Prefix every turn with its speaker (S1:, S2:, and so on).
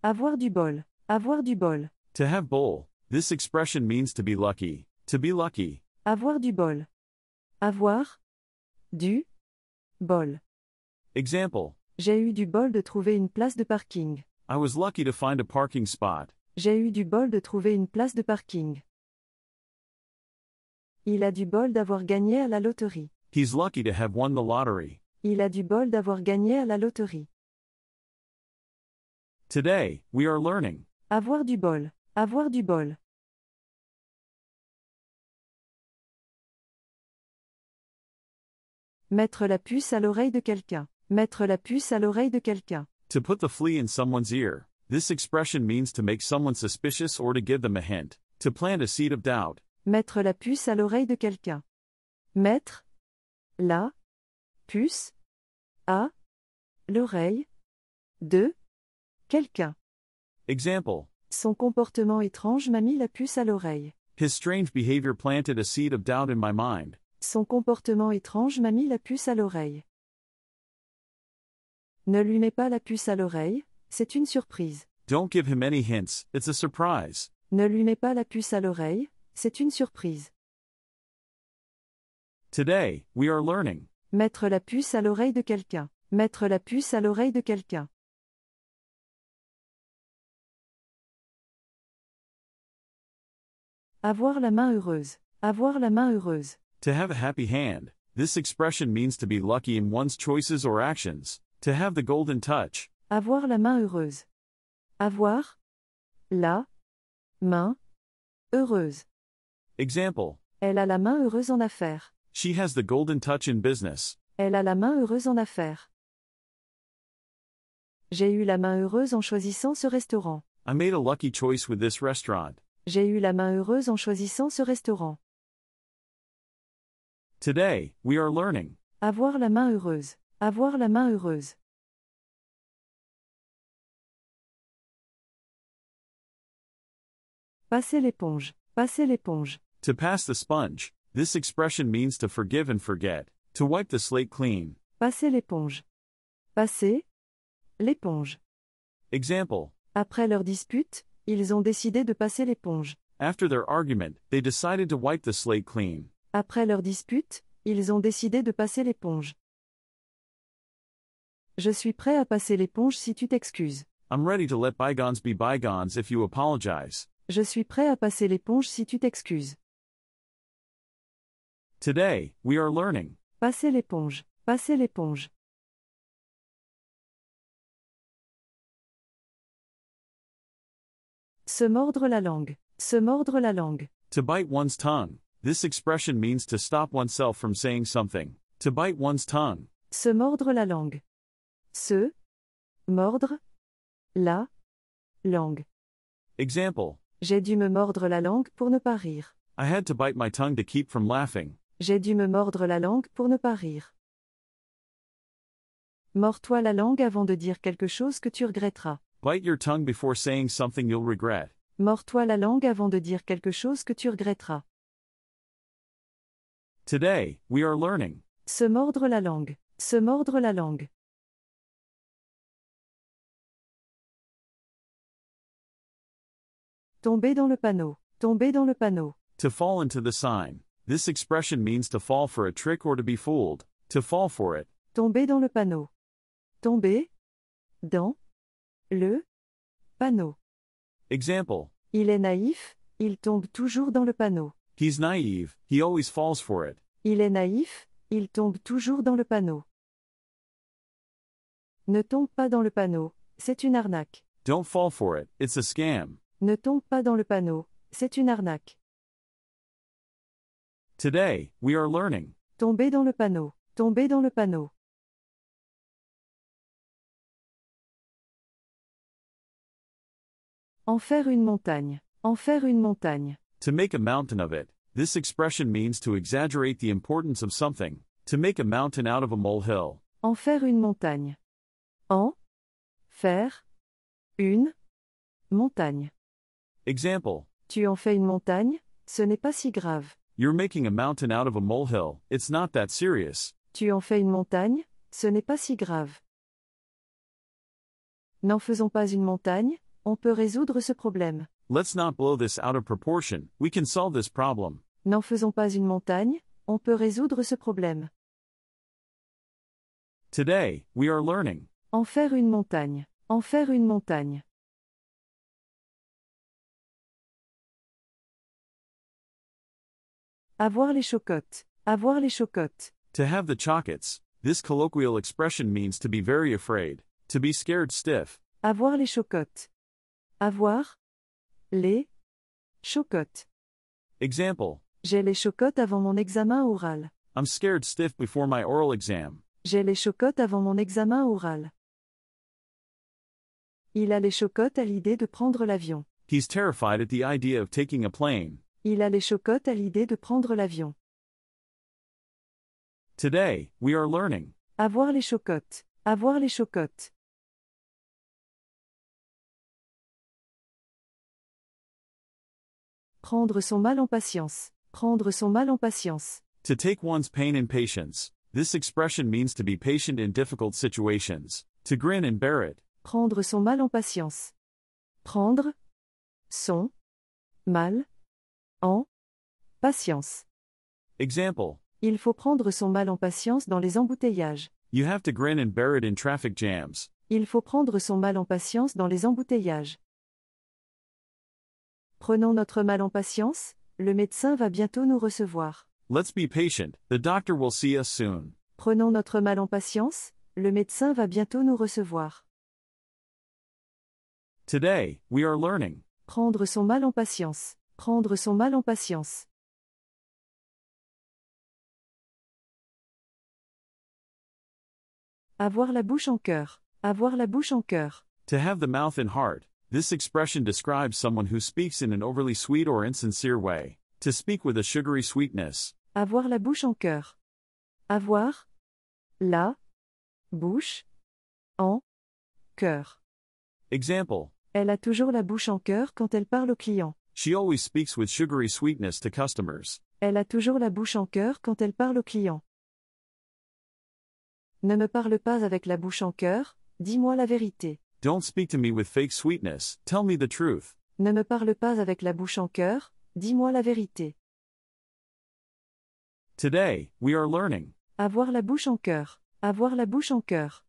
S1: Avoir du bol. Avoir du bol.
S2: To have bol. This expression means to be lucky. To be lucky.
S1: Avoir du bol. Avoir du bol.
S2: Example.
S1: J'ai eu du bol de trouver une place de parking.
S2: I was lucky to find a parking spot.
S1: J'ai eu du bol de trouver une place de parking. Il a du bol d'avoir gagné à la loterie.
S2: He's lucky to have won the lottery.
S1: Il a du bol d'avoir gagné à la loterie.
S2: Today, we are learning.
S1: Avoir du bol. Avoir du bol. Mettre la puce à l'oreille de quelqu'un. Mettre la puce à l'oreille de quelqu'un.
S2: To put the flea in someone's ear. This expression means to make someone suspicious or to give them a hint. To plant a seed of doubt.
S1: Mettre la puce à l'oreille de quelqu'un. Mettre la puce à l'oreille de quelqu'un.
S2: Example.
S1: Son comportement étrange m'a mis la puce à l'oreille.
S2: His strange behavior planted a seed of doubt in my mind.
S1: Son comportement étrange m'a mis la puce à l'oreille. Ne lui mets pas la puce à l'oreille, c'est une surprise.
S2: Don't give him any hints, it's a surprise.
S1: Ne lui mets pas la puce à l'oreille, c'est une surprise.
S2: Today, we are learning.
S1: Mettre la puce à l'oreille de quelqu'un. Mettre la puce à l'oreille de quelqu'un. Avoir la main heureuse. Avoir la main heureuse.
S2: To have a happy hand. This expression means to be lucky in one's choices or actions. To have the golden touch.
S1: Avoir la main heureuse. Avoir la main heureuse.
S2: Example.
S1: Elle a la main heureuse en affaires.
S2: She has the golden touch in business.
S1: Elle a la main heureuse en affaires. J'ai eu la main heureuse en choisissant ce restaurant.
S2: I made a lucky choice with this restaurant.
S1: J'ai eu la main heureuse en choisissant ce restaurant.
S2: Today, we are learning.
S1: Avoir la main heureuse. Avoir la main heureuse. Passer l'éponge. Passer l'éponge.
S2: To pass the sponge. This expression means to forgive and forget. To wipe the slate clean.
S1: Passer l'éponge. Passer l'éponge.
S2: Example.
S1: Après leur dispute, ils ont décidé de passer l'éponge.
S2: After their argument, they decided to wipe the slate clean.
S1: Après leur dispute, ils ont décidé de passer l'éponge. Je suis prêt à passer l'éponge si tu t'excuses.
S2: I'm ready to let bygones be bygones if you apologize.
S1: Je suis prêt à passer l'éponge si tu t'excuses.
S2: Today, we are learning.
S1: Passer l'éponge. Passer l'éponge. Se mordre la langue. Se mordre la langue.
S2: To bite one's tongue. This expression means to stop oneself from saying something. To bite one's tongue.
S1: Se mordre la langue. Se mordre la langue.
S2: Example.
S1: J'ai dû me mordre la langue pour ne pas rire.
S2: I had to bite my tongue to keep from laughing.
S1: J'ai dû me mordre la langue pour ne pas rire. Mords-toi la langue avant de dire quelque chose que tu regretteras.
S2: Bite your tongue before saying something you'll regret.
S1: Mords-toi la langue avant de dire quelque chose que tu regretteras.
S2: Today, we are learning.
S1: Se mordre la langue. Se mordre la langue. Tomber dans le panneau. Tomber dans le panneau.
S2: To fall into the sign. This expression means to fall for a trick or to be fooled. To fall for it.
S1: Tomber dans le panneau. Tomber dans le panneau.
S2: Example.
S1: Il est naïf, il tombe toujours dans le panneau.
S2: He's naive, he always falls for it.
S1: Il est naïf, il tombe toujours dans le panneau. Ne tombe pas dans le panneau, c'est une arnaque.
S2: Don't fall for it, it's a scam.
S1: Ne tombe pas dans le panneau, c'est une arnaque.
S2: Today, we are learning.
S1: Tomber dans le panneau. Tomber dans le panneau. En faire une montagne. En faire une montagne.
S2: To make a mountain of it. This expression means to exaggerate the importance of something. To make a mountain out of a molehill.
S1: En faire une montagne. En faire une montagne.
S2: Example.
S1: Tu en fais une montagne, ce n'est pas si grave.
S2: You're making a mountain out of a molehill, it's not that serious.
S1: Tu en fais une montagne, ce n'est pas si grave. N'en faisons pas une montagne, on peut résoudre ce problème.
S2: Let's not blow this out of proportion, we can solve this problem.
S1: N'en faisons pas une montagne, on peut résoudre ce problème.
S2: Today, we are learning.
S1: En faire une montagne. En faire une montagne. Avoir les chocottes. Avoir les chocottes.
S2: To have the chockets. This colloquial expression means to be very afraid, to be scared stiff.
S1: Avoir les chocottes. Avoir les chocottes.
S2: Example.
S1: J'ai les chocottes avant mon examen oral.
S2: I'm scared stiff before my oral exam.
S1: J'ai les chocottes avant mon examen oral. Il a les chocottes à l'idée de prendre l'avion.
S2: He's terrified at the idea of taking a plane.
S1: Il a les chocottes à l'idée de prendre l'avion.
S2: Today, we are learning.
S1: Avoir les chocottes. Avoir les chocottes. Prendre son mal en patience. Prendre son mal en patience.
S2: To take one's pain in patience. This expression means to be patient in difficult situations. To grin and bear it.
S1: Prendre son mal en patience. Prendre son mal en patience.
S2: Example.
S1: Il faut prendre son mal en patience dans les embouteillages.
S2: You have to grin and bear it in traffic jams.
S1: Il faut prendre son mal en patience dans les embouteillages. Prenons notre mal en patience, le médecin va bientôt nous recevoir.
S2: Let's be patient, the doctor will see us soon.
S1: Prenons notre mal en patience, le médecin va bientôt nous recevoir.
S2: Today, we are learning.
S1: Prendre son mal en patience. Prendre son mal en patience. Avoir la bouche en cœur. Avoir la bouche en cœur.
S2: To have the mouth in heart. This expression describes someone who speaks in an overly sweet or insincere way. To speak with a sugary sweetness.
S1: Avoir la bouche en cœur. Avoir la bouche en cœur.
S2: Example.
S1: Elle a toujours la bouche en cœur quand elle parle aux clients.
S2: She always speaks with sugary sweetness to customers.
S1: Elle a toujours la bouche en cœur quand elle parle aux clients. Ne me parle pas avec la bouche en cœur, dis-moi la vérité.
S2: Don't speak to me with fake sweetness, tell me the truth.
S1: Ne me parle pas avec la bouche en cœur, dis-moi la vérité.
S2: Today, we are learning.
S1: Avoir la bouche en cœur. Avoir la bouche en cœur.